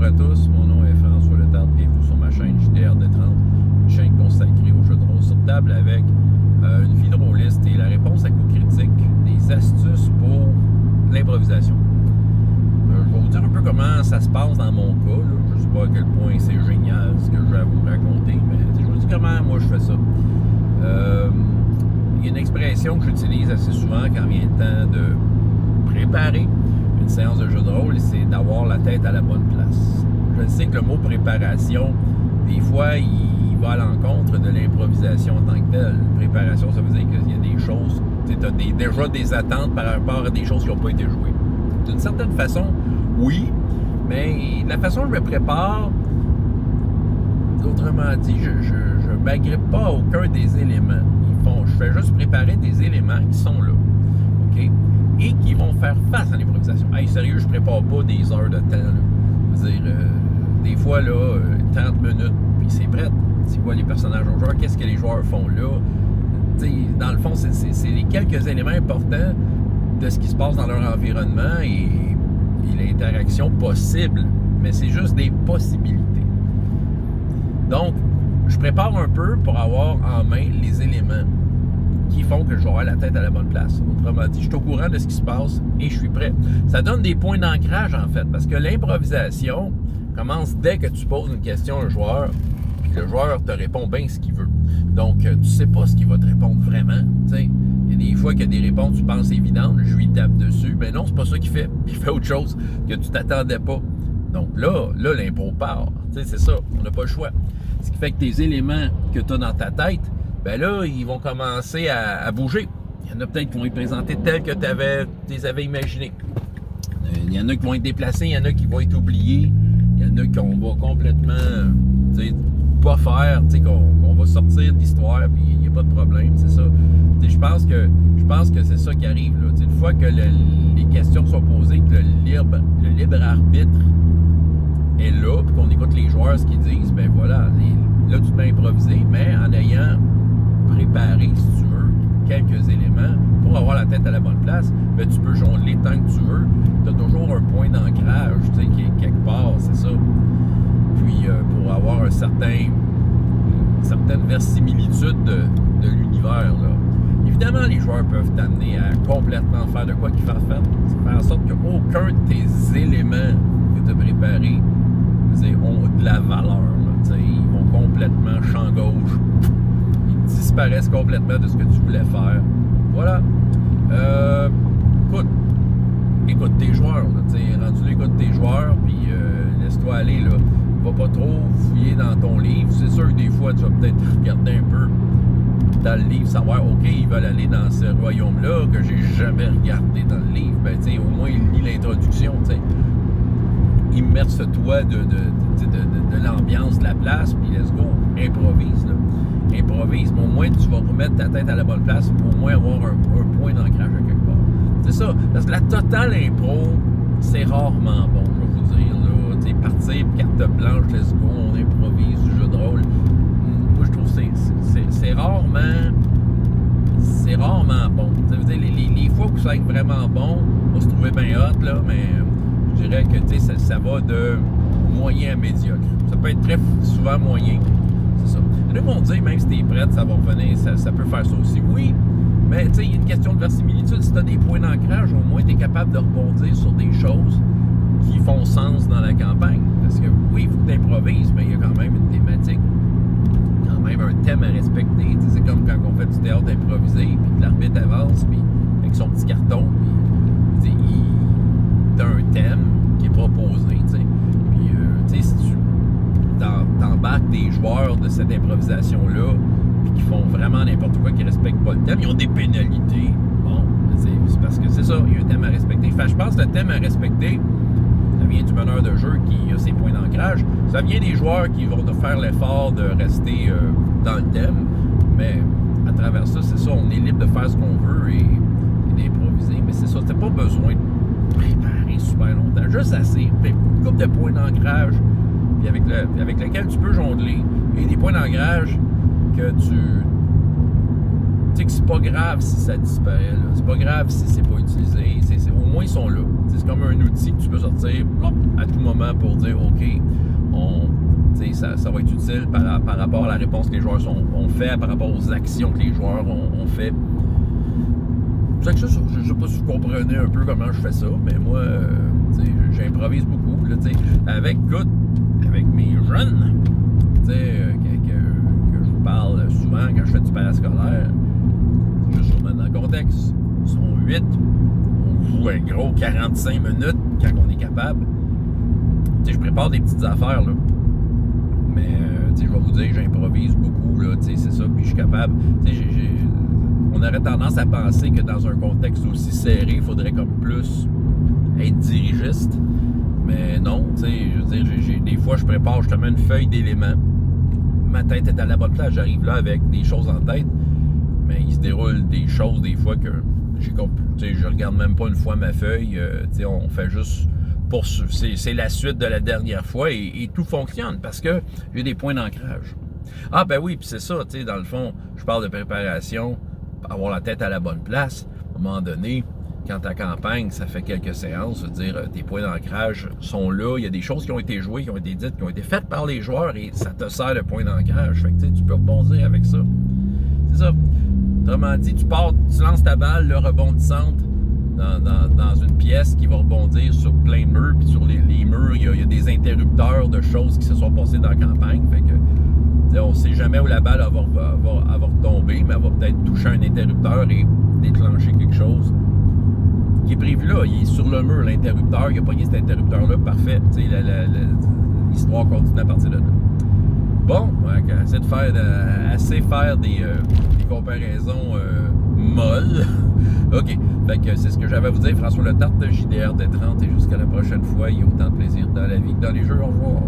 à tous, mon nom est François Letarte, bienvenue sur ma chaîne JDR D30, une chaîne consacrée aux jeux de rôle sur table avec une fille de rôliste et la réponse à coups critiques, des astuces pour l'improvisation. Je vais vous dire un peu comment ça se passe dans mon cas, là. Je ne sais pas à quel point c'est génial ce que je vais vous raconter, mais je vous dis comment moi je fais ça. Il y a une expression que j'utilise assez souvent quand vient le temps de préparer une séance de jeu de rôle, c'est d'avoir la tête à la bonne place. Je sais que le mot préparation, des fois, il va à l'encontre de l'improvisation en tant que telle. Préparation, ça veut dire qu'il y a des choses, tu as déjà des attentes par rapport à des choses qui n'ont pas été jouées. D'une certaine façon, oui, mais de la façon dont je me prépare, autrement dit, je ne m'agrippe pas à aucun des éléments. Je fais juste préparer des éléments qui sont là, OK? Et qui vont faire face à l'improvisation. Hey, sérieux, je prépare pas des heures de temps, là. Je veux dire, des fois, là, 30 minutes, puis c'est prêt. C'est quoi les personnages aux joueurs? Qu'est-ce que les joueurs font là? T'sais, dans le fond, c'est les quelques éléments importants de ce qui se passe dans leur environnement et l'interaction possible. Mais c'est juste des possibilités. Donc, je prépare un peu pour avoir en main les éléments qui font que je vais avoir la tête à la bonne place. Autrement dit, je suis au courant de ce qui se passe et je suis prêt. Ça donne des points d'ancrage, en fait, parce que l'improvisation commence dès que tu poses une question à un joueur, puis le joueur te répond bien ce qu'il veut. Donc, tu sais pas ce qu'il va te répondre vraiment. T'sais. Il y a des fois qu'il y a des réponses, tu penses évidentes, je lui tape dessus. Mais non, c'est pas ça qu'il fait. Il fait autre chose que tu t'attendais pas. Donc là l'impro part. T'sais, c'est ça, on n'a pas le choix. Ce qui fait que tes éléments que tu as dans ta tête, ben là, ils vont commencer à bouger. Il y en a peut-être qui vont être présentés tels que tu les avais imaginés. Il y en a qui vont être déplacés, il y en a qui vont être oubliés, il y en a qu'on va complètement pas faire, qu'on va sortir d'histoire, puis il n'y a pas de problème, c'est ça. Je pense que c'est ça qui arrive. Là. Une fois que les questions sont posées, que le libre arbitre est là, puis qu'on écoute les joueurs ce qu'ils disent, ben voilà, là tu peux improviser, mais en ayant préparé, si tu veux, quelques éléments pour avoir la tête à la bonne place, ben tu peux jongler tant que tu veux. Tu as toujours un point d'ancrage, qui est quelque part, c'est ça. Puis pour avoir une certaine versimilitude de l'univers, là. Évidemment, les joueurs peuvent t'amener à complètement faire de quoi qu'ils fassent faire en sorte qu'aucun de tes éléments que tu as préparés ont de la valeur. Là, ils vont complètement champ gauche. Ils disparaissent complètement de ce que tu voulais faire. Voilà. Écoute tes joueurs. Là, rendu là, écoute tes joueurs, puis laisse-toi aller. Là. Va pas trop fouiller dans ton livre. C'est sûr que des fois, tu vas peut-être regarder un peu dans le livre, savoir, OK, ils veulent aller dans ce royaume-là que j'ai jamais regardé dans le livre. Ben, au moins, il lit l'introduction, immerse-toi de l'ambiance de la place, puis let's go, improvise. Là. Improvise, mais au moins tu vas remettre ta tête à la bonne place pour au moins avoir un point d'ancrage à quelque part. C'est ça, parce que la totale impro, c'est rarement bon, je vais vous dire. Là. Partir, carte blanche, let's go, on improvise du jeu de rôle. Moi, je trouve que c'est rarement bon. Ça veut dire, les fois où ça va être vraiment bon, on va se trouver bien hot, là, mais je dirais que ça va de moyen à médiocre. Ça peut être très souvent moyen. C'est ça. Là, ils vont dire, même si tu es prête, ça va revenir, ça peut faire ça aussi. Oui, mais il y a une question de versimilitude. Si tu as des points d'ancrage, au moins tu es capable de rebondir sur des choses qui font sens dans la campagne. Parce que oui, il faut que tu improvises, mais il y a quand même une thématique, quand même un thème à respecter. C'est comme quand on fait du théâtre improvisé, puis que l'arbitre avance, puis avec son petit carton, puis t'as un thème qui est proposé, puis si tu t'embarques des joueurs de cette improvisation-là, puis qui font vraiment n'importe quoi, qui respectent pas le thème, ils ont des pénalités. Bon, c'est parce que c'est ça, il y a un thème à respecter. Fait, je pense que le thème à respecter, ça vient du meneur de jeu qui a ses points d'ancrage. Ça vient des joueurs qui vont faire l'effort de rester dans le thème. Mais à travers ça, c'est ça, on est libre de faire ce qu'on veut et d'improviser. Mais c'est ça, t'as pas besoin de préparer super longtemps. Juste assez. Une couple de points d'ancrage puis avec lequel tu peux jongler. Et des points d'ancrage que tu sais que c'est pas grave si ça disparaît. Là. C'est pas grave si c'est pas utilisé. Au moins, ils sont là. C'est comme un outil que tu peux sortir à tout moment pour dire, OK, ça va être utile par rapport à la réponse que les joueurs ont fait, par rapport aux actions que les joueurs ont fait. Je ne sais pas si vous comprenez un peu comment je fais ça, mais moi, j'improvise beaucoup. Là, avec mes jeunes, que je vous parle souvent quand je fais du parascolaire, juste pour mettre dans le contexte, ils sont 8, on joue un gros 45 minutes quand on est capable. Je prépare des petites affaires, là. Mais je vais vous dire, j'improvise beaucoup, là, c'est ça, puis je suis capable. On aurait tendance à penser que dans un contexte aussi serré, il faudrait comme plus être dirigiste. Mais non, je veux dire, des fois, je prépare justement une feuille d'éléments. Ma tête est à la bonne place, j'arrive là avec des choses en tête, mais il se déroule des choses des fois que je regarde même pas une fois ma feuille. On fait juste poursuivre. C'est la suite de la dernière fois et tout fonctionne parce que j'ai des points d'ancrage. Ah ben oui, puis c'est ça, dans le fond, je parle de préparation, avoir la tête à la bonne place. À un moment donné, quand ta campagne, ça fait quelques séances, je veux dire, tes points d'ancrage sont là, il y a des choses qui ont été jouées, qui ont été dites, qui ont été faites par les joueurs et ça te sert de point d'ancrage. Fait que tu peux rebondir avec ça. C'est ça. Autrement dit, tu lances ta balle, le rebondissante, dans une pièce qui va rebondir sur plein de murs, puis sur les murs, il y a des interrupteurs de choses qui se sont passées dans la campagne. Fait que on ne sait jamais où la balle va retomber, mais elle va peut-être toucher un interrupteur et déclencher quelque chose qui est prévu là. Il est sur le mur, l'interrupteur. Il a pogné cet interrupteur-là, parfait. L'histoire continue à partir de là. Bon, assez faire des comparaisons molles. OK. Fait que c'est ce que j'avais à vous dire. François Letarte, JDR D30. Et jusqu'à la prochaine fois, il y a autant de plaisir dans la vie que dans les jeux. Au revoir.